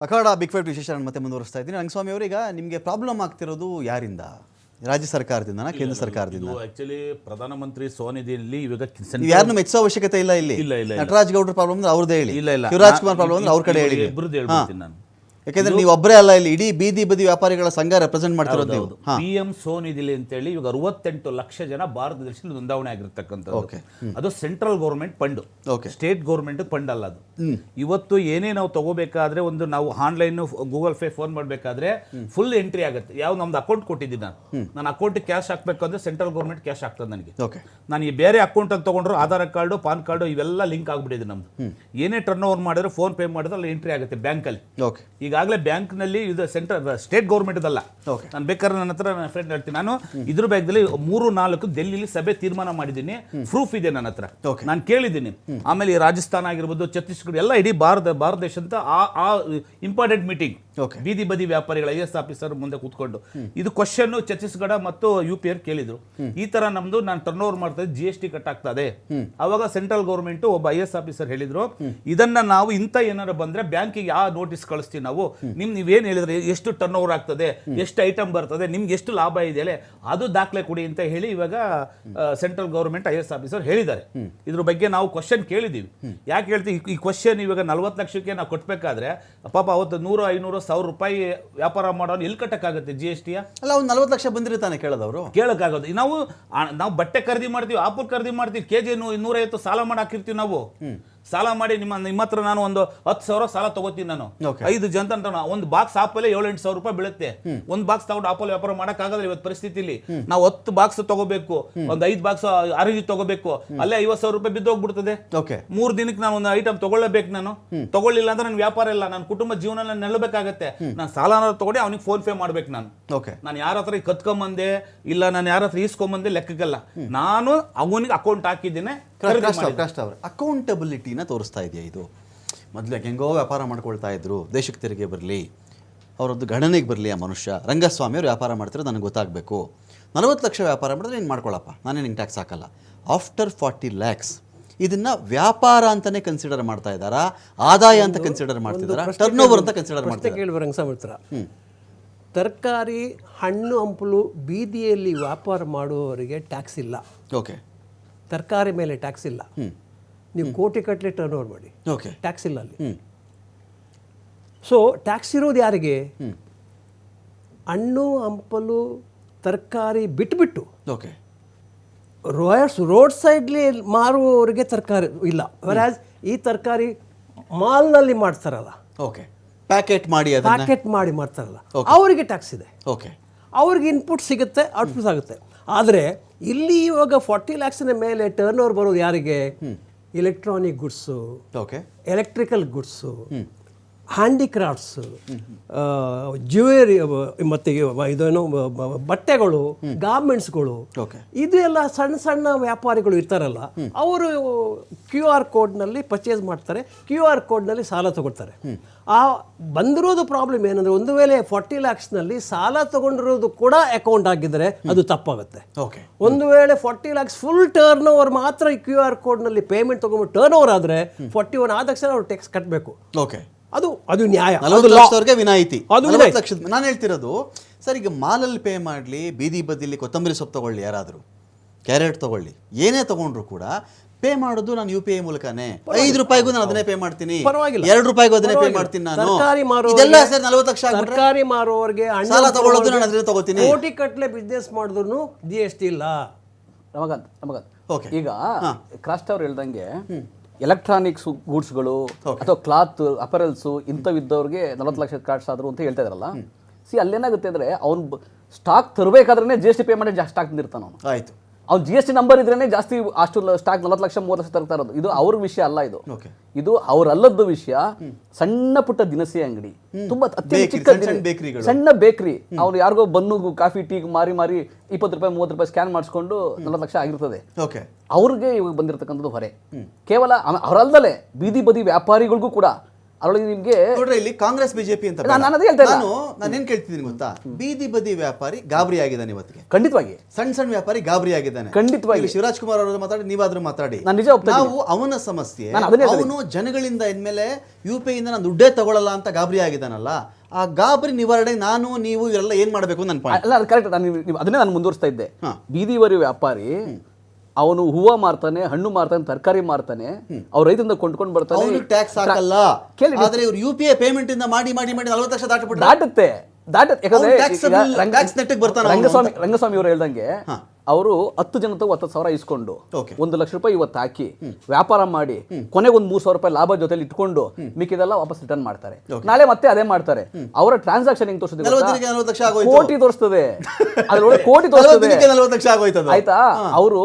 ಅಖಾಡ big fight ವಿಶೇಷ ಮತ್ತೆ ಮುಂದುವರಿಸ್ತಾ ಇದ್ದೀನಿ. ರಂಗಸ್ವಾಮಿ ಅವರು, ಈಗ ನಿಮಗೆ ಪ್ರಾಬ್ಲಮ್ ಆಗ್ತಿರೋದು ಯಾರಿಂದ? ರಾಜ್ಯ ಸರ್ಕಾರದಿಂದನಾ, ಕೇಂದ್ರ ಸರ್ಕಾರದಿಂದ? ಆಕ್ಚುಲಿ ಪ್ರಧಾನಮಂತ್ರಿ ಸ್ವನಿಧಿಯಲ್ಲಿ ಇವಾಗ ಯಾರನ್ನು ಮೆಚ್ಚೋ ಅವಶ್ಯಕತೆ ಇಲ್ಲ. ಇಲ್ಲಿ ನಟರಾಜ್ ಗೌಡ್ರ ಪ್ರಾಬ್ಲಮ್ ಅಂದ್ರೆ ಅವ್ರದೇ ಹೇಳಿ, ಶಿವರಾಜ್ ಕುಮಾರ್ ಪ್ರಾಬ್ಲಮ್ ಅಂದ್ರೆ ಅವ್ರ ಕಡೆ ಹೇಳಿ. ನಾನು ಯಾಕಂದ್ರೆ ನೀವು ಒಬ್ಬರೇ ಅಲ್ಲ, ಇಲ್ಲಿ ಇಡೀ ಬೀದಿ ಬದಿ ವ್ಯಾಪಾರಿಗಳ ಸಂಘ ರೆಪ್ರೆಸೆಂಟ್ ಮಾಡ್ತಿರೋದು ನೀವು. PM ಸ್ವನಿಧಿಲಿ ಅಂತೇಳಿ ಇವಾಗ 68 ಲಕ್ಷ ಜನ ಭಾರತ ದೇಶದಲ್ಲಿ ನೋಂದಾವಣೆ ಆಗಿರ್ತಕ್ಕಂಥದ್ದು. ಅದು central government fund, state government fund ಅಲ್ಲ ಅದು. ಇವತ್ತು ಏನೇ ನಾವು ತಗೋಬೇಕಾದ್ರೆ ಒಂದು ನಾವು ಆನ್ಲೈನ್ ಗೂಗಲ್ ಪೇ ಫೋನ್ ಮಾಡಬೇಕಾದ್ರೆ ಫುಲ್ ಎಂಟ್ರಿ ಆಗುತ್ತೆ. ಯಾವ ನಮ್ದು ಅಕೌಂಟ್ ಕೊಟ್ಟಿದ್ದೀನಿ ನನ್ನ ಅಕೌಂಟ್ ಕ್ಯಾಶ್ ಹಾಕ್ಬೇಕು ಅಂದ್ರೆ ಸೆಂಟ್ರಲ್ ಗೌರ್ಮೆಂಟ್ ಕ್ಯಾಶ್ ಆಗ್ತದೆ ನನಗೆ. ನಾನು ಈ ಬೇರೆ ಅಕೌಂಟ್ ಅಂತ ತಗೊಂಡ್ರು ಆಧಾರ್ ಕಾರ್ಡು ಪಾನ್ ಕಾರ್ಡು ಇವೆಲ್ಲ ಲಿಂಕ್ ಆಗ್ಬಿಟ್ಟಿದೆ ನಮ್ದು. ಏನೇ ಟರ್ನ್ ಓವರ್ ಮಾಡಿದ್ರೆ ಫೋನ್ ಪೇ ಮಾಡಿದ್ರೆ ಅಲ್ಲಿ ಎಂಟ್ರಿ ಆಗುತ್ತೆ ಬ್ಯಾಂಕಲ್ಲಿ. ಈಗಾಗಲೇ ಬ್ಯಾಂಕ್ನಲ್ಲಿ ಇದು ಸೆಂಟ್ರಲ್ ಸ್ಟೇಟ್ ಗೌರ್ಮೆಂಟ್ ಅಲ್ಲ. ನಾನು ಬೇಕಾದ್ರೆ ನನ್ನ ಹತ್ರ ನನ್ನ ಫ್ರೆಂಡ್ ಹೇಳ್ತೀನಿ, ನಾನು ಇದ್ರ ಬ್ಯಾಗ್ದಲ್ಲಿ 3-4 ಡೆಲ್ಲಿಲಿ ಸಭೆ ತೀರ್ಮಾನ ಮಾಡಿದ್ದೀನಿ, ಪ್ರೂಫ್ ಇದೆ ನನ್ನ ಹತ್ರ, ನಾನು ಕೇಳಿದ್ದೀನಿ. ಆಮೇಲೆ ಈ ರಾಜಸ್ಥಾನ ಆಗಿರ್ಬೋದು, ಛತ್ತೀಸ್ಗಢ ಎಲ್ಲ ಇಡೀ ಭಾರತ ದೇಶ ಅಂತ ಆ ಇಂಪಾರ್ಟೆಂಟ್ ಮೀಟಿಂಗ್ ಬೀದಿ ಬದಿ ವ್ಯಾಪಾರಿಗಳ IAS ಆಫೀಸರ್ ಮುಂದೆ ಕೂತ್ಕೊಂಡು ಇದು ಕ್ವಶನ್ ಛತ್ತೀಸ್ಗಢ ಮತ್ತು UP ಕೇಳಿದ್ರು. ಈ ತರ ನಮ್ದು ನಾನು ಟರ್ನ್ ಓವರ್ ಮಾಡ್ತಾ ಇದ್ದೆ, GST ಕಟ್ ಆಗ್ತದೆ. ಅವಾಗ ಸೆಂಟ್ರಲ್ ಗೌರ್ಮೆಂಟ್ ಒಬ್ಬ IAS ಆಫೀಸರ್ ಹೇಳಿದ್ರು, ಇದನ್ನ ನಾವು ಇಂಥ ಏನಾರು ಬಂದ್ರೆ ಬ್ಯಾಂಕಿಗೆ ಯಾವ ನೋಟಿಸ್ ಕಳಿಸ್ತೀವಿ ನಾವು, ನೀವೇನು ಹೇಳಿದ್ರೆ ಎಷ್ಟು ಟರ್ನ್ ಓವರ್ ಆಗ್ತದೆ, ಎಷ್ಟು ಐಟಮ್ ಬರ್ತದೆ, ನಿಮ್ಗೆ ಎಷ್ಟು ಲಾಭ ಇದೆಯಲ್ಲ ಅದು ದಾಖಲೆ ಕೊಡಿ ಅಂತ ಹೇಳಿ ಇವಾಗ ಸೆಂಟ್ರಲ್ ಗೌರ್ಮೆಂಟ್ IAS ಆಫೀಸರ್ ಹೇಳಿದ್ದಾರೆ. ಇದ್ರ ಬಗ್ಗೆ ನಾವು ಕ್ವಶನ್ ಕೇಳಿದೀವಿ. ಯಾಕೆ ಹೇಳ್ತೀವಿ ಈ ಕ್ವಶನ್? ಇವಾಗ 40 ಲಕ್ಷಕ್ಕೆ ನಾವು ಕೊಟ್ಬೇಕಾದ್ರೆ ಪಾಪ ಅವತ್ತು 100-500-1000 ರೂಪಾಯಿ ವ್ಯಾಪಾರ ಮಾಡೋನು ಎಲ್ಲಿ ಕಟ್ಟಕ್ಕಾಗುತ್ತೆ GST? ಅಲ್ಲ, ಅವ್ನು 40 ಲಕ್ಷ ಬಂದಿರ್ತಾನೆ ಕೇಳೋದವರು ಕೇಳಕ್ಕಾಗೋದು. ನಾವು ಬಟ್ಟೆ ಖರೀದಿ ಮಾಡ್ತೀವಿ, ಆಪಲ್ ಖರೀದಿ ಮಾಡ್ತೀವಿ, KG 150 ಸಾಲ ಮಾಡಿ ಹಾಕಿರ್ತೀವಿ ನಾವು. ಸಾಲ ಮಾಡಿ ನಿಮ್ಮ ಹತ್ರ ನಾನು ಒಂದು 10,000 ಸಾಲ ತಗೋತೀನಿ. ನಾನು 5 ಜನ ಒಂದು ಬಾಕ್ಸ್ ಆಪಲ್ಲೇ 7-8 ರೂಪಾಯಿ ಬೀಳುತ್ತೆ. ಒಂದು ಬಾಕ್ಸ್ ತಗೊಂಡು ಆಪಲ್ ವ್ಯಾಪಾರ ಮಾಡಕ್ ಆಗೋದಿಲ್ಲ ಇವತ್ತು ಪರಿಸ್ಥಿತಿಲಿ. ನಾವು 10 ಬಾಕ್ಸ್ ತಗೋಬೇಕು, ಒಂದು 5 ಬಾಕ್ಸ್ ಅರಿಜಿ ತಗೋಬೇಕು, ಅಲ್ಲೇ 50,000 ರೂಪಾಯಿ ಬಿದ್ದೋಗ್ಬಿಡ್ತದೆ. 3 ದಿನಕ್ಕೆ ನಾನು ಒಂದು ಐಟಮ್ ತಗೊಳ್ಳೇಬೇಕು. ನಾನು ತಗೊಳ್ಳಿಲ್ಲ ಅಂದ್ರೆ ನನ್ನ ವ್ಯಾಪಾರ ಇಲ್ಲ, ನನ್ನ ಕುಟುಂಬ ಜೀವನ ನೆಲ್ಲಬೇಕಾಗತ್ತೆ. ನಾನು ಸಾಲ ತಗೊಂಡು ಅವನಿಗೆ ಫೋನ್ ಪೇ ಮಾಡ್ಬೇಕು. ನಾನು ಯಾರ ಹತ್ರ ಕತ್ಕೊಂಬಂದೆ ಇಲ್ಲ, ನಾನು ಯಾರ ಹತ್ರ ಈಸ್ಕೊಂಬಂದೆ ಲೆಕ್ಕಕ್ಕಲ್ಲ, ನಾನು ಅವನಿಗೆ ಅಕೌಂಟ್ ಹಾಕಿದ್ದೇನೆ. ಅಕೌಂಟಬಿಲಿಟಿನ ತೋರಿಸ್ತಾ ಇದೆಯಾ ಇದು? ಮೊದಲು ಹೆಂಗೋ ವ್ಯಾಪಾರ ಮಾಡ್ಕೊಳ್ತಾ ಇದ್ರು, ದೇಶಕ್ಕೆ ತೆರಿಗೆ ಬರಲಿ, ಅವರದ್ದು ಗಣನೆಗೆ ಬರಲಿ ಆ ಮನುಷ್ಯ. ರಂಗಸ್ವಾಮಿ ಅವರು ವ್ಯಾಪಾರ ಮಾಡ್ತಿರೋ ನನಗೆ ಗೊತ್ತಾಗಬೇಕು, 40 ಲಕ್ಷ ವ್ಯಾಪಾರ ಮಾಡಿದ್ರೆ ನೀನು ಮಾಡ್ಕೊಳ್ಳಪ್ಪ, ನಾನೇ ನಿಂಗೆ ಟ್ಯಾಕ್ಸ್ ಹಾಕಲ್ಲ. ಆಫ್ಟರ್ 40 lakhs ಇದನ್ನ ವ್ಯಾಪಾರ ಅಂತಾನೆ ಕನ್ಸಿಡರ್ ಮಾಡ್ತಾ ಇದ್ದಾರಾ, ಆದಾಯ ಅಂತ ಕನ್ಸಿಡರ್ ಮಾಡ್ತಿದ್ದಾರಾ, ಟರ್ನ್ ಓವರ್ ಅಂತ ಕನ್ಸಿಡರ್ ಮಾಡ್ತಿದ್ದಾರೆ? ರಂಗಸ್ವಾಮಿ ಹತ್ರ ತರಕಾರಿ, ಹಣ್ಣು ಹಂಪಲು ಬೀದಿಯಲ್ಲಿ ವ್ಯಾಪಾರ ಮಾಡುವವರಿಗೆ ಟ್ಯಾಕ್ಸ್ ಇಲ್ಲ. ತರಕಾರಿ ಮೇಲೆ ಟ್ಯಾಕ್ಸ್ ಇಲ್ಲ. ನೀವು ಕೋಟಿ ಕಟ್ಟಲೆ ಟರ್ನ್ ಓವರ್ ಮಾಡಿ, ಟ್ಯಾಕ್ಸ್ ಇಲ್ಲ ಅಲ್ಲಿ. ಸೊ ಟ್ಯಾಕ್ಸ್ ಇರೋದು ಯಾರಿಗೆ? ಹಣ್ಣು ಹಂಪಲು ತರಕಾರಿ ಬಿಟ್ಬಿಟ್ಟು ರೋಡ್ ಸೈಡ್ಲಿ ಮಾರುವವರಿಗೆ ತರಕಾರಿ ಇಲ್ಲ. ಈ ತರಕಾರಿ ಮಾಲ್ನಲ್ಲಿ ಮಾಡ್ತಾರಲ್ಲ, ಪ್ಯಾಕೆಟ್ ಮಾಡಿ ಮಾಡ್ತಾರಲ್ಲ, ಅವರಿಗೆ ಟ್ಯಾಕ್ಸ್ ಇದೆ. ಅವ್ರಿಗೆ ಇನ್ಪುಟ್ ಸಿಗುತ್ತೆ, ಔಟ್ಪುಟ್ ಆಗುತ್ತೆ. ಆದರೆ ಇಲ್ಲಿ ಇವಾಗ 40 lakhs ಮೇಲೆ ಟರ್ನ್ ಓವರ್ ಬರೋದು ಯಾರಿಗೆ? ಎಲೆಕ್ಟ್ರಾನಿಕ್ ಗುಡ್ಸು, ಎಲೆಕ್ಟ್ರಿಕಲ್ ಗುಡ್ಸು, ಹ್ಯಾಂಡಿಕ್ರಾಫ್ಟ್ಸು, ಜ್ಯುವೆರಿ, ಮತ್ತು ಇದೇನು ಬಟ್ಟೆಗಳು, ಗಾರ್ಮೆಂಟ್ಸ್ಗಳು, ಇದು ಎಲ್ಲ ಸಣ್ಣ ಸಣ್ಣ ವ್ಯಾಪಾರಿಗಳು ಇರ್ತಾರಲ್ಲ, ಅವರು QR ಕೋಡ್ನಲ್ಲಿ ಪರ್ಚೇಸ್ ಮಾಡ್ತಾರೆ, QR ಕೋಡ್ನಲ್ಲಿ ಸಾಲ ತಗೊಳ್ತಾರೆ. ಆ ಬಂದಿರೋದು ಪ್ರಾಬ್ಲಮ್ ಏನಂದರೆ, ಒಂದು ವೇಳೆ 40 lakhsನಲ್ಲಿ ಸಾಲ ತಗೊಂಡಿರೋದು ಕೂಡ ಅಕೌಂಟ್ ಆಗಿದ್ದರೆ ಅದು ತಪ್ಪಾಗುತ್ತೆ. ಒಂದು ವೇಳೆ 40 lakhs ಫುಲ್ ಟರ್ನ್ ಓವರ್ ಮಾತ್ರ ಈ QR ಕೋಡ್ನಲ್ಲಿ ಪೇಮೆಂಟ್ ತಗೊಂಡು ಟರ್ನ್ ಓವರ್ ಆದರೆ 41 ಆದ ತಕ್ಷಣ ಅವ್ರು ಟ್ಯಾಕ್ಸ್ ಕಟ್ಟಬೇಕು. ಅದು ನ್ಯಾಯ. 40 ಲಕ್ಷದವರೆಗೆ ವಿನಾಯಿತಿ. 40 ಲಕ್ಷದ ನಾನು ಹೇಳ್ತಿರೋದು ಸರ್, ಈಗ ಮಾಲಲ್ಲಿ ಪೇ ಮಾಡಲಿ, ಬೀದಿ ಬದಿಲಿ ಕೊತ್ತಂಬರಿ ಸೊಪ್ಪು ತಗೊಳ್ಳಿ, ಯಾರಾದರೂ ಕ್ಯಾರೆಟ್ ತಗೊಳ್ಳಿ, ಏನೇ ತಗೊಂಡ್ರು ಕೂಡ ಪೇ ಮಾಡೋದು ನಾನು UPI ಮೂಲಕನೇ. 5 ರೂಪಾಯಿಗೂ ನಾನು ಅದನ್ನೇ ಪೇ ಮಾಡ್ತೀನಿ, 2 ರೂಪಾಯಿಗೂ ಅದನ್ನೇ ಪೇ ಮಾಡ್ತೀನಿ ನಾನು. ಇದೆಲ್ಲ ಸರ್ 40 ಲಕ್ಷ ತರಕಾರಿ ಮಾರುವವರಿಗೆ ಸಾಲ ತಗೊಳ್ಳೋದು ನಾನು ಅದನ್ನೇ ತಗೋತೀನಿ. ಕೋಟಿ ಕಟ್ಲೆ ಬಿಸ್ನೆಸ್ ಮಾಡಿದ್ರು GST ಇಲ್ಲ. ಈಗ ಕ್ರಾಸ್ಟ್ ಅವ್ರು ಹೇಳ್ದಂಗೆ ಎಲೆಕ್ಟ್ರಾನಿಕ್ಸ್ ಗೂಡ್ಸ್ಗಳು ಅಥವಾ ಕ್ಲಾತ್ ಅಪರಲ್ಸು ಇಂಥವಿದ್ದವ್ರಿಗೆ 40 ಲಕ್ಷ ಕಾರ್ಡ್ಸ್ ಆದ್ರು ಅಂತ ಹೇಳ್ತಾ ಇದ್ರಲ್ಲ. ಅಲ್ಲೇನಾಗುತ್ತೆ ಅಂದರೆ ಅವ್ನು ಸ್ಟಾಕ್ ತರಬೇಕಾದ್ರೆ GST ಪೇ ಮಾಡಿ ಸ್ಟಾಕ್ ತಂದಿರ್ತಾನೆ ಅವನು. ಆಯ್ತು, ಅವ್ನು GST ನಂಬರ್ ಇದ್ರೇನೆ ಜಾಸ್ತಿ ಅಷ್ಟು ಸ್ಟಾಕ್ 40 ಲಕ್ಷ 30 ಲಕ್ಷ ತರ್ತಾ ಇರೋದು. ಇದು ಅವ್ರ ವಿಷಯ ಅಲ್ಲ, ಇದು ಅವ್ರಲ್ಲದ್ದು ವಿಷಯ. ಸಣ್ಣ ಪುಟ್ಟ ದಿನಸಿ ಅಂಗಡಿ, ತುಂಬಾ ಅತ್ಯಂತ ಚಿಕ್ಕ ಸಣ್ಣ ಬೇಕ್ರಿ, ಅವ್ರು ಯಾರಿಗೋ ಬನ್ನು ಕಾಫಿ ಟೀ ಮಾರಿ 20 ರೂಪಾಯಿ 30 ರೂಪಾಯಿ ಸ್ಕ್ಯಾನ್ ಮಾಡಿಸ್ಕೊಂಡು 40 ಲಕ್ಷ ಆಗಿರ್ತದೆ. ಅವ್ರಿಗೆ ಇವಾಗ ಬಂದಿರತಕ್ಕಂಥದ್ದು ಹೊರೆ. ಕೇವಲ ಅವರಲ್ಲದೆ ಬೀದಿ ಬದಿ ವ್ಯಾಪಾರಿಗಳಿಗೂ ಕೂಡ ಅದರೊಳಗೆ ನಿಮ್ಗೆ ನೋಡ್ರಿ ಇಲ್ಲಿ ಕಾಂಗ್ರೆಸ್ ಬಿಜೆಪಿ ಅಂತ ಬೇಡ. ನಾನು ಅದೇ ಹೇಳ್ತಾ ಇಲ್ಲ. ನಾನೇನ್ ಕೇಳ್ತಿದ್ದೀನಿ ಗೊತ್ತಾ, ಬೀದಿ ಬದಿ ವ್ಯಾಪಾರಿ ಗಾಬರಿ ಆಗಿದ್ದಾನೆ ಇವತ್ತಿಗೆ. ಖಂಡಿತವಾಗಿ ಸಣ್ಣ ವ್ಯಾಪಾರಿ ಗಾಬರಿ ಆಗಿದ್ದಾನೆ. ಖಂಡಿತವಾಗಿ. ಇಲ್ಲಿ ಶಿವರಾಜ್ ಕುಮಾರ್ ಅವರು ಮಾತಾಡಿ, ನೀವಾದ್ರೂ ಮಾತಾಡಿ. ನಾನು ನಿಜ ಒಪ್ತಾ ನಾವು ಅವನ ಸಮಸ್ಯೆ, ನಾನು ಅದನ್ನೇ ಅವನು ಜನಗಳಿಂದ ಇನ್ಮೇಲೆ UPI ಇಂದ ನಾನು ದುಡ್ಡೇ ತಗೊಳ್ಳಲ್ಲ ಅಂತ ಗಾಬರಿ ಆಗಿದ್ದಾನಲ್ಲ, ಆ ಗಾಬರಿ ನಿವಾರಣೆ ನಾನು ನೀವು ಇವರೆಲ್ಲ ಏನ್ ಮಾಡಬೇಕು ನನ್ನ ಪಾಯಿಂಟ್. ಅಲ್ಲ, ಅದು ಕರೆಕ್ಟ್. ಅದನ್ನೇ ನಾನು ಮುಂದುವರಿಸ್ತಾ ಇದ್ದೆ. ಬೀದಿವರಿ ವ್ಯಾಪಾರಿ ಅವನು ಹೂವು ಮಾರ್ತಾನೆ, ಹಣ್ಣು ಮಾರ್ತಾನೆ, ತರಕಾರಿ ಮಾರ್ತಾನೆ, ಅವ್ರ ರೈತರಿಂದ ಕೊಂಡ್ಕೊಂಡು ಬರ್ತಾನೆ. ಅವನು ಟ್ಯಾಕ್ಸ್ ಹಾಕಲ್ಲ, ಆದ್ರೆ ಇವ್ರು UPI ಪೇಮೆಂಟ್ ಇಂದ ಮಾಡಿ 40 ಲಕ್ಷ ದಾಟಬಿಟ್ಟು ದಾಟುತ್ತೆ. ಯಾಕಂದ್ರೆ ರಂಗಸ್ವಾಮಿ ರಂಗಸ್ವಾಮಿ ಅವರು ಹೇಳ್ದಂಗೆ ಅವರು 10 ಜನ 10,000 ಇಸ್ಕೊಂಡು 1 ಲಕ್ಷ ರೂಪಾಯಿ ಇವತ್ತು ಹಾಕಿ ವ್ಯಾಪಾರ ಮಾಡಿ ಕೊನೆಗೆ ಒಂದು 3,000 ರೂಪಾಯಿ ಲಾಭ ಜೊತೆಲಿ ಇಟ್ಕೊಂಡು ಮಿಕ್ಕಿದೆಲ್ಲ ವಾಪಸ್ ರಿಟರ್ನ್ ಮಾಡ್ತಾರೆ. ನಾಳೆ ಮತ್ತೆ ಅದೇ ಮಾಡ್ತಾರೆ. ಅವರ ಟ್ರಾನ್ಸಾಕ್ಷನ್ ಹೆಂಗ್ ತೋರಿಸ್ತದೆ, ಕೋಟಿ ತೋರಿಸ್ತದೆ, ಅದ್ರೊಳಗೆ ಕೋಟಿ ತೋರಿಸ್ತದೆ. ಆಯ್ತಾ? ಅವರು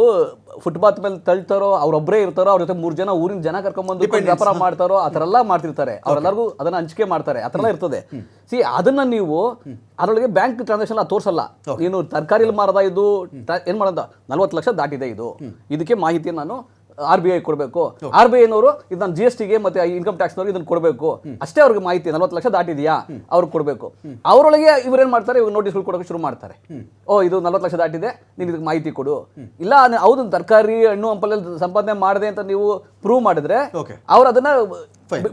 ಫುಟ್ಪಾತ್ ಮೇಲೆ ತಳ್ತಾರೋ, ಅವ್ರೊಬ್ಬರೇ ಇರ್ತಾರೋ, ಅವ್ರ ಜೊತೆ 3 ಜನ ಊರಿನ ಜನ ಕರ್ಕೊಂಡ್ಬಂದು ವ್ಯಾಪಾರ ಮಾಡ್ತಾರೋ, ಆ ಥರ ಎಲ್ಲ ಮಾಡ್ತಿರ್ತಾರೆ. ಅವರೆಲ್ಲರಿಗೂ ಅದನ್ನ ಹಂಚಿಕೆ ಮಾಡ್ತಾರೆ. ಆ ಥರ ಎಲ್ಲ ಇರ್ತದೆ. ಅದನ್ನ ನೀವು ಅದರೊಳಗೆ ಬ್ಯಾಂಕ್ ಟ್ರಾನ್ಸಾಕ್ಷನ್ ತೋರಿಸಲ್ಲ. ನೀನು ತರಕಾರಿಲಿ ಮಾರದ ಇದು ಏನ್ ಮಾಡೋದ 40 ಲಕ್ಷ ದಾಟಿದೆ, ಇದಕ್ಕೆ ಮಾಹಿತಿ ನಾನು RBI ಕೊಡಬೇಕು. RBI ನವರು ಇದು ನಾನು GSTಗೆ ಮತ್ತೆ ಇನ್ಕಮ್ ಟ್ಯಾಕ್ಸ್ನವ್ರಿಗೆ ಇದನ್ನ ಕೊಡಬೇಕು. ಅಷ್ಟೇ ಅವ್ರಿಗೆ ಮಾಹಿತಿ. 40 ಲಕ್ಷ ದಾಟಿದೆಯಾ ಅವ್ರಿಗೆ ಕೊಡಬೇಕು. ಅವರೊಳಗೆ ಇವ್ರೇನ್ ಮಾಡ್ತಾರೆ, ಇವ್ರು ನೋಟಿಸ್ಗಳು ಕೊಡೋಕೆ ಶುರು ಮಾಡ್ತಾರೆ. ಇದು 40 ಲಕ್ಷ ದಾಟಿದೆ, ನೀನು ಇದಕ್ಕೆ ಮಾಹಿತಿ ಕೊಡು. ಇಲ್ಲ ಹೌದು ತರಕಾರಿ ಹಣ್ಣು ಹಂಪಲಲ್ಲಿ ಸಂಪಾದನೆ ಮಾಡಿದೆ ಅಂತ ನೀವು ಪ್ರೂವ್ ಮಾಡಿದ್ರೆ ಅವ್ರು ಅದನ್ನ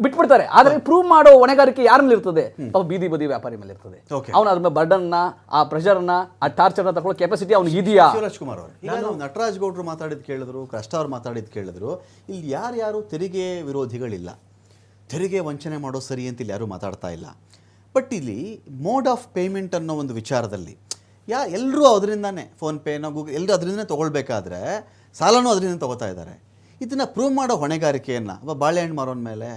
ಬಿಟ್ಬಿಡ್ತಾರೆ. ಆದ್ರೆ ಪ್ರೂವ್ ಮಾಡೋ ಹೊಣೆಗಾರಿಕೆ ಯಾರ ಮೇಲೆ ಇರ್ತದೆ? ಬೀದಿ ಬದಿ ವ್ಯಾಪಾರಿ ಮೇಲೆ ಇರ್ತದೆ. ಅವ್ನು ಅದ್ರ ಮೇಲೆ ಬರ್ಡನ್ ನ, ಆ ಪ್ರೆಷರ್ ನ, ಆ ಟಾರ್ಚರ್ ನ ತಗೊಳ್ಳೋ ಕೆಪಾಸಿಟಿ ಅವ್ನಿಗೆ ಇದೆಯಾ? ಶಿವರಾಜ್ ಕುಮಾರ್ ಅವರು, ಈಗ ನಾವು ನಟರಾಜ್ ಗೌಡ್ರು ಮಾತಾಡಿದ್ ಕೇಳಿದ್ರು, ಕೃಷ್ಣ ಅವ್ರು ಮಾತಾಡಿದ್ ಕೇಳಿದ್ರು. ಇಲ್ಲಿ ಯಾರ್ಯಾರು ತೆರಿಗೆ ವಿರೋಧಿಗಳಿಲ್ಲ, ತೆರಿಗೆ ವಂಚನೆ ಮಾಡೋ ಸರಿ ಅಂತ ಇಲ್ಲಿ ಯಾರು ಮಾತಾಡ್ತಾ ಇಲ್ಲ. ಬಟ್ ಇಲ್ಲಿ ಮೋಡ್ ಆಫ್ ಪೇಮೆಂಟ್ ಅನ್ನೋ ಒಂದು ವಿಚಾರದಲ್ಲಿ ಎಲ್ಲರೂ ಅದರಿಂದಾನೆ, ಫೋನ್ಪೇನೋ ಗೂಗಲ್ ಎಲ್ಲರೂ ಅದರಿಂದನೇ ತೊಗೊಳ್ಬೇಕಾದ್ರೆ ಸಾಲನೂ ಅದರಿಂದ ತೊಗೋತಾ ಇದ್ದಾರೆ. ಇದನ್ನು ಪ್ರೂವ್ ಮಾಡೋ ಹೊಣೆಗಾರಿಕೆಯನ್ನು ಒಬ್ಬ ಬಾಳೆಹಣ್ಣು ಮಾರೋನ ಮೇಲೆ,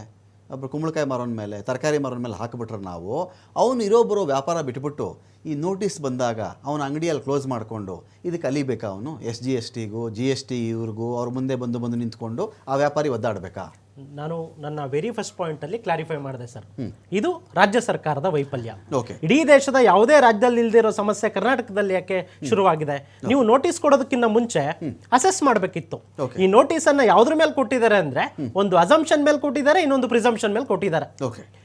ಒಬ್ಬರು ಕುಂಬಳಕಾಯಿ ಮಾರೋನ ಮೇಲೆ, ತರಕಾರಿ ಮಾರೋನ ಮೇಲೆ ಹಾಕಿಬಿಟ್ರೆ ನಾವು, ಅವನು ಇರೋಬ್ಬರು ವ್ಯಾಪಾರ ಬಿಟ್ಬಿಟ್ಟು ಈ ನೋಟಿಸ್ ಬಂದಾಗ ಅವನ ಅಂಗಡಿಯಲ್ಲಿ ಕ್ಲೋಸ್ ಮಾಡಿಕೊಂಡು ಇದಕ್ಕೆ ಅಲಿಬೇಕಾ? ಅವನು SGSTಗೂ GST ಇವ್ರಿಗೂ ಅವ್ರ ಮುಂದೆ ಬಂದು ನಿಂತ್ಕೊಂಡು ಆ ವ್ಯಾಪಾರಿ ಒದ್ದಾಡಬೇಕಾ? ನಾನು ನನ್ನ ವೆರಿ ಫಸ್ಟ್ ಪಾಯಿಂಟ್ ಅಲ್ಲಿ ಕ್ಲಾರಿಫೈ ಮಾಡಿದೆ ಸರ್. ಇದು ರಾಜ್ಯ ಸರ್ಕಾರದ ವೈಫಲ್ಯ. ಇಡೀ ದೇಶದ ಯಾವುದೇ ರಾಜ್ಯದಲ್ಲಿ ಇಲ್ದಿರೋ ಸಮಸ್ಯೆ ಕರ್ನಾಟಕದಲ್ಲಿ ಯಾಕೆ ಶುರುವಾಗಿದೆ? ನೀವು ನೋಟಿಸ್ ಕೊಡೋದಕ್ಕಿಂತ ಮುಂಚೆ ಅಸೆಸ್ ಮಾಡಬೇಕಿತ್ತು. ಈ ನೋಟಿಸ್ ಅನ್ನ ಯಾವ್ದ್ರ ಮೇಲೆ ಕೊಟ್ಟಿದ್ದಾರೆ ಅಂದ್ರೆ, ಒಂದು ಅಸಂಪ್ಷನ್ ಮೇಲೆ ಕೊಟ್ಟಿದ್ದಾರೆ, ಇನ್ನೊಂದು ಪ್ರಿಸಂಪ್ಷನ್ ಮೇಲೆ ಕೊಟ್ಟಿದ್ದಾರೆ.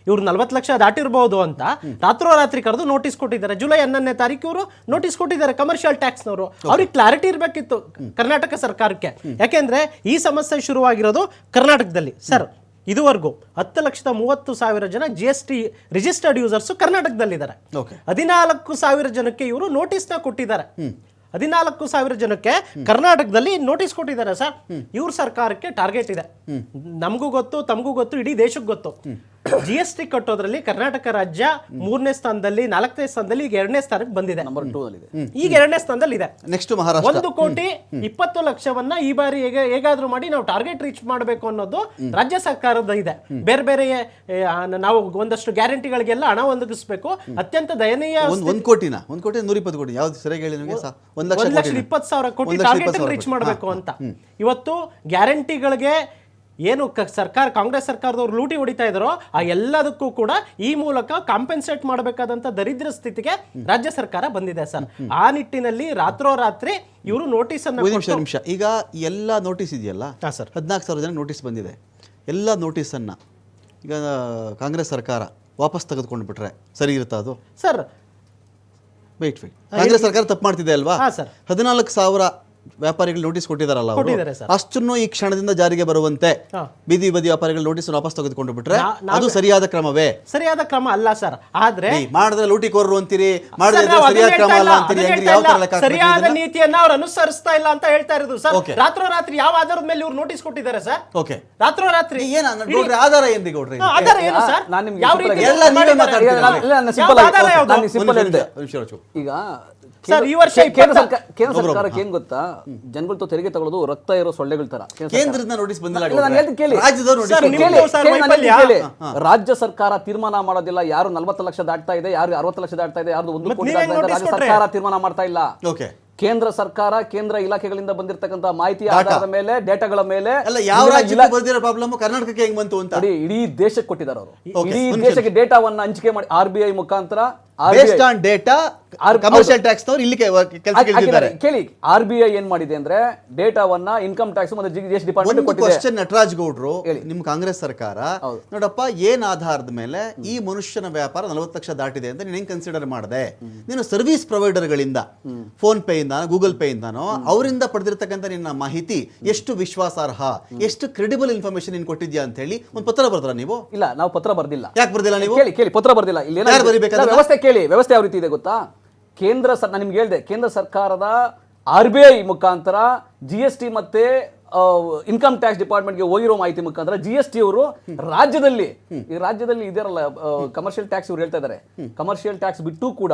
ಇವ್ರು 40 ಲಕ್ಷ ದಾಟಿರ್ಬಹುದು ಅಂತ ರಾತ್ರೋರಾತ್ರಿ ಕರೆದು ನೋಟಿಸ್ ಕೊಟ್ಟಿದ್ದಾರೆ. ಜುಲೈ 11ನೇ ತಾರೀಕು ಇವರು ನೋಟಿಸ್ ಕೊಟ್ಟಿದ್ದಾರೆ ಕಮರ್ಷಿಯಲ್ ಟ್ಯಾಕ್ಸ್ ನವರು. ಅವ್ರಿಗೆ ಕ್ಲಾರಿಟಿ ಇರಬೇಕಿತ್ತು ಕರ್ನಾಟಕ ಸರ್ಕಾರಕ್ಕೆ. ಯಾಕೆಂದ್ರೆ ಈ ಸಮಸ್ಯೆ ಶುರುವಾಗಿರೋದು ಕರ್ನಾಟಕದಲ್ಲಿ ಸರ್. ಇದುವರೆಗೂ 10,30,000 ಜನ GST ರಿಜಿಸ್ಟರ್ಡ್ ಯೂಸರ್ಸ್ ಕರ್ನಾಟಕದಲ್ಲಿದ್ದಾರೆ. 14,000 ಜನಕ್ಕೆ ಇವರು ನೋಟಿಸ್ನ ಕೊಟ್ಟಿದ್ದಾರೆ. 14,000 ಜನಕ್ಕೆ ಕರ್ನಾಟಕದಲ್ಲಿ ನೋಟಿಸ್ ಕೊಟ್ಟಿದ್ದಾರೆ ಸರ್. ಇವ್ರ ಸರ್ಕಾರಕ್ಕೆ ಟಾರ್ಗೆಟ್ ಇದೆ. ನಮಗೂ ಗೊತ್ತು, ತಮಗೂ ಗೊತ್ತು, ಇಡೀ ದೇಶಕ್ಕೆ ಗೊತ್ತು. GST ಕಟ್ಟೋದ್ರಲ್ಲಿ ಕರ್ನಾಟಕ ರಾಜ್ಯ 3ನೇ ಸ್ಥಾನದಲ್ಲಿ, 4ನೇ ಸ್ಥಾನದಲ್ಲಿ, ಈಗ 2ನೇ ಸ್ಥಾನಕ್ಕೆ ಬಂದಿದೆ. ಈಗ 2ನೇ ಸ್ಥಾನದಲ್ಲಿ ಇದೆ. ನೆಕ್ಸ್ಟ್ ಮಹಾರಾಷ್ಟ್ರ 1,20,00,000 ಈ ಬಾರಿ ಹೇಗಾದ್ರೂ ಮಾಡಿ ನಾವು ಟಾರ್ಗೆಟ್ ರೀಚ್ ಮಾಡಬೇಕು ಅನ್ನೋದು ರಾಜ್ಯ ಸರ್ಕಾರದ ಇದೆ. ಬೇರೆ ಬೇರೆ ನಾವು ಒಂದಷ್ಟು ಗ್ಯಾರಂಟಿಗಳಿಗೆಲ್ಲ ಹಣ ಒದಗಿಸಬೇಕು. ಅತ್ಯಂತ ದಯನೀಯ 1 ಕೋಟಿ 120 ಕೋಟಿ ಯಾವ್ದು ಸರಿಯಾಗಿ ಹೇಳಿ ನನಗೆ? 1,20,000 ಕೋಟಿ ಟಾರ್ಗೆಟ್ ರೀಚ್ ಮಾಡಬೇಕು ಅಂತ. ಇವತ್ತು ಗ್ಯಾರಂಟಿಗಳಿಗೆ ಏನು ಸರ್ಕಾರ, ಕಾಂಗ್ರೆಸ್ ಸರ್ಕಾರದವ್ರು ಲೂಟಿ ಹೊಡಿತಾ ಇದ್ದಾರೋ ಆ ಎಲ್ಲದಕ್ಕೂ ಕೂಡ ಈ ಮೂಲಕ ಕಾಂಪೆನ್ಸೇಟ್ ಮಾಡಬೇಕಾದಂತ ದರಿದ್ರ ಸ್ಥಿತಿಗೆ ರಾಜ್ಯ ಸರ್ಕಾರ ಬಂದಿದೆ ಸರ್. ಆ ನಿಟ್ಟಿನಲ್ಲಿ ರಾತ್ರೋರಾತ್ರಿ ಇವರು ನೋಟಿಸ್ ನಿಮಿಷ ಈಗ ಎಲ್ಲ ನೋಟಿಸ್ ಇದೆಯಲ್ಲ ಸರ್, 14,000 ಜನ ನೋಟಿಸ್ ಬಂದಿದೆ. ಎಲ್ಲ ನೋಟಿಸನ್ನು ಈಗ ಕಾಂಗ್ರೆಸ್ ಸರ್ಕಾರ ವಾಪಸ್ ತೆಗೆದುಕೊಂಡು ಬಿಟ್ರೆ ಸರಿ ಇರುತ್ತಾ ಅದು ಸರ್? ವೆಯ್ಟ್ ಕಾಂಗ್ರೆಸ್ ಸರ್ಕಾರ ತಪ್ಪು ಮಾಡ್ತಿದೆ ಅಲ್ವಾ? 14,000 ವ್ಯಾಪಾರಿಗಳು ನೋಟಿಸ್ ಕೊಟ್ಟಿದಾರಲ್ಲ, ಅಷ್ಟನ್ನು ಈ ಕ್ಷಣದಿಂದ ಜಾರಿಗೆ ಬರುವಂತೆ ಬೀದಿ ಬದಿ ವ್ಯಾಪಾರಿಗಳು ನೋಟಿಸ್ ವಾಪಸ್ ತೆಗೆದುಕೊಂಡು ಬಿಟ್ರೆ ಅದು ಸರಿಯಾದ ಕ್ರಮವೇ? ಸರಿಯಾದ ಕ್ರಮ ಅಲ್ಲ ಸರ್. ಆದ್ರೆ ಮಾಡಿದ್ರೆ ಲೂಟಿಕೋರರು ಅಂತೀರಿ, ಮಾಡಿದ್ರೆ ಸರಿಯಾದ ಕ್ರಮ ಅಲ್ಲ ಅಂತೀರಿ. ಸರಿಯಾದ ನೀತಿಯನ್ನ ಅವ್ರು ಅನುಸರಿಸ್ತಾ ಇಲ್ಲ ಅಂತ ಹೇಳ್ತಾ ಇರೋದು ಸರ್. ರಾತ್ರೋರಾತ್ರಿ ಯಾವ ಆಧಾರದ ಮೇಲೆ ಇವ್ರು ನೋಟಿಸ್ ಕೊಟ್ಟಿದ್ದಾರೆ ಸರ್? ರಾತ್ರೋರಾತ್ರಿ ಆಧಾರ ಏನ್ರಿ ಗೌಡ್ರಿ? ಆಧಾರ ಏನು ಸರ್? ಈಗ ಸರ್ ಈ ವರ್ಷ ಕೇಂದ್ರ ಸರ್ಕಾರಕ್ಕೆ ಏನ್ ಗೊತ್ತಾ, ಜನಗಳು ತೆರಿಗೆ ತಗೊಳ್ಳೋದು ರಕ್ತ ಇರೋ ಸೊಳ್ಳೆಗಳ ತರ. ಕೇಂದ್ರದ ನೋಟಿಸ್ ಬಂದಿಲ್ಲ, ರಾಜ್ಯ ಸರ್ಕಾರ ತೀರ್ಮಾನ ಮಾಡೋದಿಲ್ಲ. ಯಾರು 40 ಲಕ್ಷ ದಾಟ್ತಾ ಇದೆ, ಯಾರು 60 ಲಕ್ಷ ದಾಟ್ತಾ ಇದೆ, ಯಾರು 1 ಕೋಟಿ ದಾಟ್ತಾ ಇದೆ, ರಾಜ್ಯ ಸರ್ಕಾರ ತೀರ್ಮಾನ ಮಾಡ್ತಾ ಇಲ್ಲ. ಕೇಂದ್ರ ಸರ್ಕಾರ, ಕೇಂದ್ರ ಇಲಾಖೆಗಳಿಂದ ಬಂದಿರತಕ್ಕಂತ ಮಾಹಿತಿ ಆಧಾರದ ಮೇಲೆ, ಡೇಟಾಗಳ ಮೇಲೆ ಯಾವ ರಾಜ್ಯಕ್ಕೆ ಬಂದಿರೋ ಪ್ರಾಬ್ಲಮ್ ಕರ್ನಾಟಕಕ್ಕೆ ಹೆಂಗ್ ಬಂತು ಅಂತ ಇಡೀ ದೇಶಕ್ಕೆ ಕೊಟ್ಟಿದ್ದಾರೆ ಅವರು. ಇಡೀ ದೇಶಕ್ಕೆ ಡೇಟಾವನ್ನ ಹಂಚಿಕೆ ಮಾಡಿ RBI ಮುಖಾಂತರ based on data commercial tax ನವರು ಇಲ್ಲಿ ಕೆಲಸಕ್ಕೆ ಇಳಿದಿದ್ದಾರೆ. ಕೇಳಿ, RBI ಏನ್ ಮಾಡಿದೆ ಅಂದ್ರೆ ಡೇಟಾವನ್ನ ಇನ್ಕಮ್ ಟ್ಯಾಕ್ಸ್ ಮತ್ತೆ GST ಡಿಪಾರ್ಟ್ಮೆಂಟ್ ಒಂದು ಕೊಟ್ಟಿದೆ. ಕ್ವಶನ್ ನಟರಾಜ್ ಗೌಡ್ರು, ನಿಮ್ಮ ಕಾಂಗ್ರೆಸ್ ಸರ್ಕಾರ ನೋಡಪ್ಪ ಏನ್ ಆಧಾರದ ಮೇಲೆ ಈ ಮನುಷ್ಯನ ವ್ಯಾಪಾರ 40 ಲಕ್ಷ ದಾಟಿದೆ ಅಂತ ನೀನು ಹೆಂಗ್ ಕನ್ಸಿಡರ್ ಮಾಡಿದೆ? ನೀನು ಸರ್ವಿಸ್ ಪ್ರೊವೈಡರ್ಗಳಿಂದ, ಫೋನ್ ಪೇ ಇಂದ, ಗೂಗಲ್ ಪೇ ಇಂದಾನೋ ಅವರಿಂದ ಪಡೆದಿರ್ತಕ್ಕಂಥ ನಿನ್ನ ಮಾಹಿತಿ ಎಷ್ಟು ವಿಶ್ವಾಸಾರ್ಹ, ಎಷ್ಟು ಕ್ರೆಡಿಬಲ್ ಇನ್ಫಾರ್ಮೇಶನ್ ನೀನು ಕೊಟ್ಟಿದ್ಯಾ ಅಂತ ಹೇಳಿ ಒಂದು ಪತ್ರ ಬರ್ತಾರ ನೀವು? ಇಲ್ಲ, ನಾವು ಪತ್ರ ಬರ್ದಿಲ್ಲ. ಯಾಕೆ ಬರ್ದಿಲ್ಲ ನೀವು? ಕೇಳಿ, ಪತ್ರ ಬರ್ದಿಲ್ಲ. ಇಲ್ಲಿ ಯಾರು ಬರಿಬೇಕಾದ್ರೆ? ವ್ಯವಸ್ಥೆ ಕೇಳಿ, ವ್ಯವಸ್ಥೆ ಯಾವ ರೀತಿ ಇದೆ ಗೊತ್ತಾ? ನಾನು ನಿಮ್ಗೆ ಹೇಳಿದೆ, ಕೇಂದ್ರ ಸರ್ಕಾರದ RBI ಮುಖಾಂತರ GST ಮತ್ತೆ ಇನ್ಕಮ್ ಟ್ಯಾಕ್ಸ್ ಡಿಪಾರ್ಟ್ಮೆಂಟ್ಗೆ ಹೋಗಿರೋ ಮಾಹಿತಿ ಮುಖಾಂತರ GST ಅವರು ರಾಜ್ಯದಲ್ಲಿ ಇದರಲ್ಲ ಕಮರ್ಷಿಯಲ್ ಟ್ಯಾಕ್ಸ್ ಇವ್ರು ಹೇಳ್ತಾ ಇದ್ದಾರೆ, ಕಮರ್ಷಿಯಲ್ ಟ್ಯಾಕ್ಸ್ ಬಿಟ್ಟು ಕೂಡ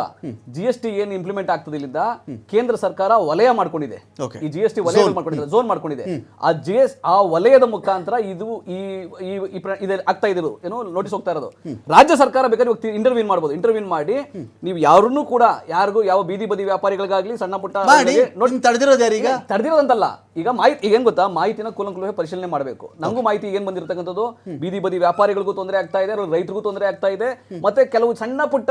GST ಏನು ಇಂಪ್ಲಿಮೆಂಟ್ ಆಗ್ತದೆ ಇಲ್ಲಿಂದ ಕೇಂದ್ರ ಸರ್ಕಾರ ವಲಯ ಮಾಡ್ಕೊಂಡಿದೆ. ಈ GST ವಲಯ ಮಾಡ್ಕೊಂಡಿದೆ, ಝೋನ್ ಮಾಡ್ಕೊಂಡಿದೆ. ಆ ವಲಯದ ಮುಖಾಂತರ ಇದು ಆಗ್ತಾ ಇದ್ರು ಏನೋ ನೋಟಿಸ್ ಹೋಗ್ತಾ ಇರೋದು. ರಾಜ್ಯ ಸರ್ಕಾರ ಬೇಕಾದ್ರೆ ಇಂಟರ್ವ್ಯೂನ್ ಮಾಡ್ಬೋದು. ಇಂಟರ್ವ್ಯೂನ್ ಮಾಡಿ ನೀವು ಯಾರನ್ನೂ ಕೂಡ ಯಾರಿಗೂ ಯಾವ ಬೀದಿ ಬದಿ ವ್ಯಾಪಾರಿಗಳಿಗಾಗ್ಲಿ ಸಣ್ಣ ಪುಟ್ಟ ತಡೆದಿರೋದಂತಲ್ಲ. ಈಗ ಮಾಹಿತಿ ಏನ್ ಗೊತ್ತಾ, ಮಾಹಿತಿನ ಕೂಲಂಕುಷವಾಗಿ ಪರಿಶೀಲನೆ ಮಾಡಬೇಕು. ನಮಗೂ ಮಾಹಿತಿ ಏನ್ ಬಂದಿರತಕ್ಕಂಥದ್ದು, ಬೀದಿ ಬದಿ ವ್ಯಾಪಾರಿಗಳಿಗೂ ತೊಂದರೆ ಆಗ್ತಾ ಇದೆ, ರೈತರಿಗೂ ತೊಂದರೆ ಆಗ್ತಾ ಇದೆ, ಮತ್ತೆ ಕೆಲವು ಸಣ್ಣ ಪುಟ್ಟ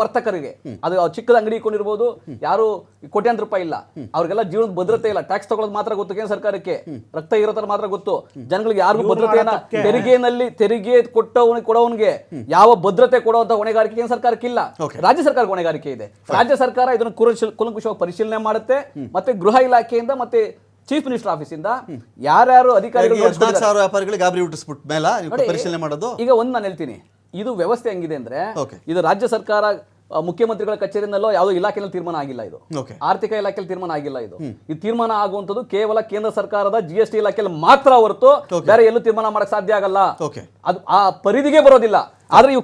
ವರ್ತಕರಿಗೆ, ಅದು ಚಿಕ್ಕದ ಅಂಗಡಿ ಇಟ್ಕೊಂಡಿರ್ಬೋದು, ಯಾರು ಕೋಟ್ಯಾಂತರ ರೂಪಾಯಿ ಇಲ್ಲ, ಅವ್ರಿಗೆಲ್ಲ ಜೀವನದ ಭದ್ರತೆ ಇಲ್ಲ. ಟ್ಯಾಕ್ಸ್ ತಗೊಳ್ಳೋದು ಮಾತ್ರ ಗೊತ್ತು ಕೇಂದ್ರ ಸರ್ಕಾರಕ್ಕೆ, ರಕ್ತ ಇರೋ ತರ ಮಾತ್ರ ಗೊತ್ತು. ಜನಗಳಿಗೆ ಯಾರಿಗೂ ಭದ್ರತೆಯನ್ನ ತೆರಿಗೆ ಕೊಡೋವನಿಗೆ ಯಾವ ಭದ್ರತೆ ಕೊಡುವಂತ ಹೊಣೆಗಾರಿಕೆ ಕೇಂದ್ರ ಸರ್ಕಾರಕ್ಕೆ ಇಲ್ಲ, ರಾಜ್ಯ ಸರ್ಕಾರಕ್ಕೆ ಹೊಣೆಗಾರಿಕೆ ಇದೆ. ರಾಜ್ಯ ಸರ್ಕಾರ ಇದನ್ನು ಕೂಲಂಕುಷವಾಗಿ ಪರಿಶೀಲನೆ ಮಾಡುತ್ತೆ. ಮತ್ತೆ ಗೃಹ ಇಲಾಖೆಯಿಂದ ಮತ್ತೆ ಚೀಫ್ ಮಿನಿಸ್ಟರ್ ಆಫೀಸಿಂದ ಯಾರ್ಯಾರು ಅಧಿಕಾರಿಗಳು ಪರಿಶೀಲನೆ ಮಾಡೋದು. ಈಗ ಒಂದು ನಾನು ಹೇಳ್ತೀನಿ, ಇದು ವ್ಯವಸ್ಥೆ ಹೆಂಗಿದೆ ಅಂದ್ರೆ, ಇದು ರಾಜ್ಯ ಸರ್ಕಾರ ಮುಖ್ಯಮಂತ್ರಿಗಳ ಕಚೇರಿನಲ್ಲೋ ಯಾವುದೋ ಇಲಾಖೆಯಲ್ಲಿ ತೀರ್ಮಾನ ಆಗಿಲ್ಲ. ಇದು ಆರ್ಥಿಕ ಇಲಾಖೆಯಲ್ಲಿ ತೀರ್ಮಾನ ಆಗಿಲ್ಲ. ಇದು ತೀರ್ಮಾನ ಆಗುವಂತದ್ದು ಕೇವಲ ಕೇಂದ್ರ ಸರ್ಕಾರದ GST ಇಲಾಖೆಯಲ್ಲಿ ಮಾತ್ರ ಹೊರತು ಬೇರೆ ಎಲ್ಲೂ ತೀರ್ಮಾನ ಮಾಡಕ್ ಸಾಧ್ಯ ಆಗಲ್ಲ. ಅದು ಆ ಪರಿಧಿಗೆ ಬರೋದಿಲ್ಲ. ಆದ್ರೆ